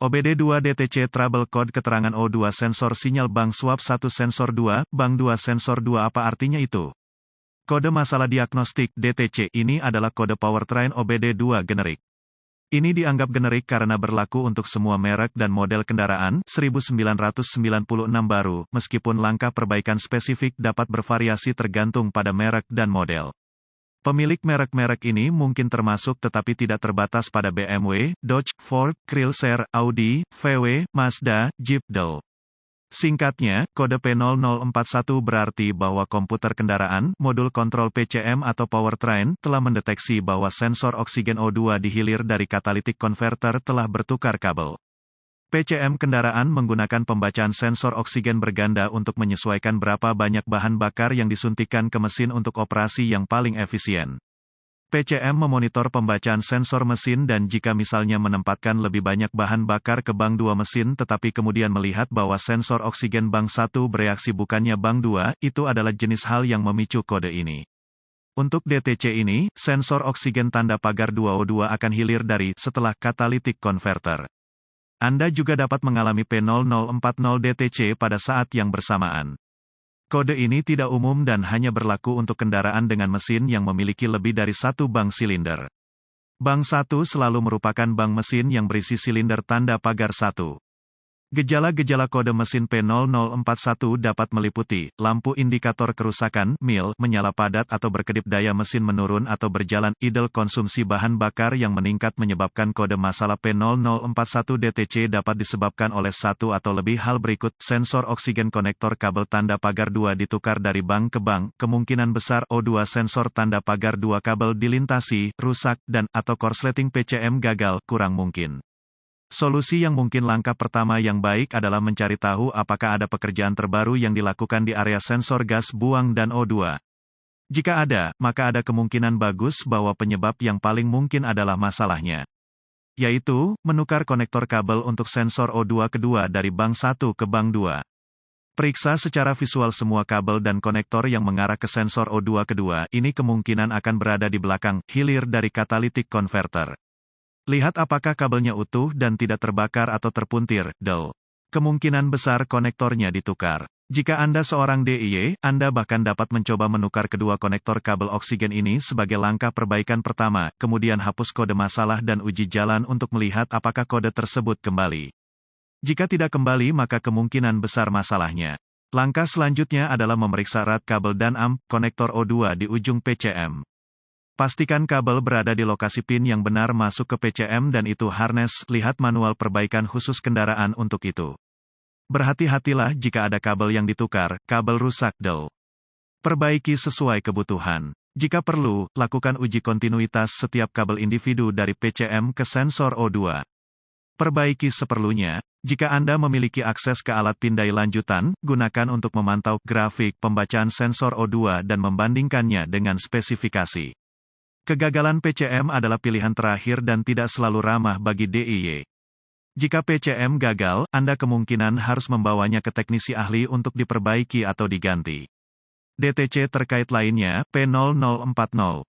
OBD2 DTC Trouble Code Keterangan O2 Sensor Sinyal Bank Swap 1 Sensor 2, Bank 2 Sensor 2. Apa artinya itu? Kode masalah diagnostik DTC ini adalah kode powertrain OBD2 generik. Ini dianggap generik karena berlaku untuk semua merek dan model kendaraan 1996 baru, meskipun langkah perbaikan spesifik dapat bervariasi tergantung pada merek dan model. Pemilik merek-merek ini mungkin termasuk tetapi tidak terbatas pada BMW, Dodge, Ford, Chrysler, Audi, VW, Mazda, Jeep, Dell. Singkatnya, kode P0041 berarti bahwa komputer kendaraan, modul kontrol PCM atau powertrain, telah mendeteksi bahwa sensor oksigen O2 di hilir dari catalytic converter telah bertukar kabel. PCM kendaraan menggunakan pembacaan sensor oksigen berganda untuk menyesuaikan berapa banyak bahan bakar yang disuntikkan ke mesin untuk operasi yang paling efisien. PCM memonitor pembacaan sensor mesin dan jika misalnya menempatkan lebih banyak bahan bakar ke bank 2 mesin tetapi kemudian melihat bahwa sensor oksigen bank 1 bereaksi bukannya bank 2, itu adalah jenis hal yang memicu kode ini. Untuk DTC ini, sensor oksigen tanda pagar 2O2 akan hilir dari setelah catalytic converter. Anda juga dapat mengalami P0040 DTC pada saat yang bersamaan. Kode ini tidak umum dan hanya berlaku untuk kendaraan dengan mesin yang memiliki lebih dari satu bank silinder. Bank 1 selalu merupakan bank mesin yang berisi silinder tanda pagar 1. Gejala-gejala kode mesin P0041 dapat meliputi, lampu indikator kerusakan, MIL, menyala padat atau berkedip, daya mesin menurun atau berjalan, idle, konsumsi bahan bakar yang meningkat menyebabkan kode masalah P0041 DTC dapat disebabkan oleh satu atau lebih hal berikut, sensor oksigen konektor kabel tanda pagar 2 ditukar dari bank ke bank, kemungkinan besar O2 sensor tanda pagar 2 kabel dilintasi, rusak, dan, atau korsleting PCM gagal, kurang mungkin. Solusi yang mungkin langkah pertama yang baik adalah mencari tahu apakah ada pekerjaan terbaru yang dilakukan di area sensor gas buang dan O2. Jika ada, maka ada kemungkinan bagus bahwa penyebab yang paling mungkin adalah masalahnya, yaitu menukar konektor kabel untuk sensor O2 kedua dari bank 1 ke bank 2. Periksa secara visual semua kabel dan konektor yang mengarah ke sensor O2 kedua, ini kemungkinan akan berada di belakang hilir dari catalytic converter. Lihat apakah kabelnya utuh dan tidak terbakar atau terpuntir, Dell. Kemungkinan besar konektornya ditukar. Jika Anda seorang DIY, Anda bahkan dapat mencoba menukar kedua konektor kabel oksigen ini sebagai langkah perbaikan pertama, kemudian hapus kode masalah dan uji jalan untuk melihat apakah kode tersebut kembali. Jika tidak kembali maka kemungkinan besar masalahnya. Langkah selanjutnya adalah memeriksa rat kabel dan amp, konektor O2 di ujung PCM. Pastikan kabel berada di lokasi pin yang benar masuk ke PCM dan itu harness, lihat manual perbaikan khusus kendaraan untuk itu. Berhati-hatilah jika ada kabel yang ditukar, kabel rusak, Dell. Perbaiki sesuai kebutuhan. Jika perlu, lakukan uji kontinuitas setiap kabel individu dari PCM ke sensor O2. Perbaiki seperlunya. Jika Anda memiliki akses ke alat pindai lanjutan, gunakan untuk memantau grafik pembacaan sensor O2 dan membandingkannya dengan spesifikasi. Kegagalan PCM adalah pilihan terakhir dan tidak selalu ramah bagi DIY. Jika PCM gagal, Anda kemungkinan harus membawanya ke teknisi ahli untuk diperbaiki atau diganti. DTC terkait lainnya, P0040.